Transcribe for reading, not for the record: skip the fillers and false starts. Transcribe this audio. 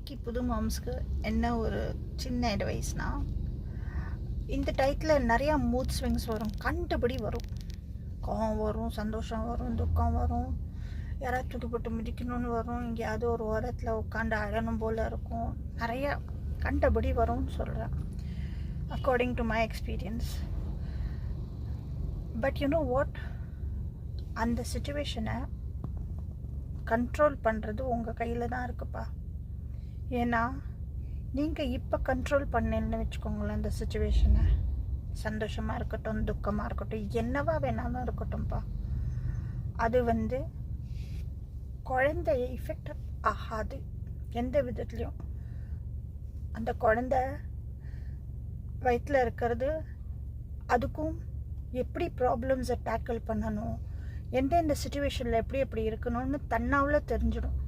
இன்னைக்கு புது மாம்ஸ்க்கு என்ன ஒரு சின்ன அட்வைஸ்னா, இந்த டயத்தில் நிறையா மூட் ஸ்விங்ஸ் வரும், கண்டபடி வரும். கோவம் வரும், சந்தோஷம் வரும், துக்கம் வரும், யாராவது துடுப்பட்டு மிதிக்கணும்னு வரும், எங்கேயாவது ஒரு ஓரத்தில் உட்காந்து அழணும் போல் இருக்கும். நிறையா கண்டபடி வரும்னு சொல்கிறேன், according to my experience. But you know what, அந்த சுச்சுவேஷனை கண்ட்ரோல் பண்ணுறது உங்கள் கையில் தான் இருக்குப்பா. ஏன்னா நீங்கள் இப்போ கண்ட்ரோல் பண்ணேன்னு வச்சுக்கோங்களேன், அந்த சுச்சுவேஷனை, சந்தோஷமாக இருக்கட்டும், துக்கமாக இருக்கட்டும், என்னவா வேணாலும் இருக்கட்டும்ப்பா, அது குழந்தைய இஃபெக்ட் ஆகாது எந்த விதத்துலேயும். அந்த குழந்த வயிற்றில் இருக்கிறது, அதுக்கும் எப்படி ப்ராப்ளம்ஸை டேக்கிள் பண்ணணும், எந்தெந்த சுச்சுவேஷனில் எப்படி இருக்கணும்னு தன்னாவில் தெரிஞ்சிடும்.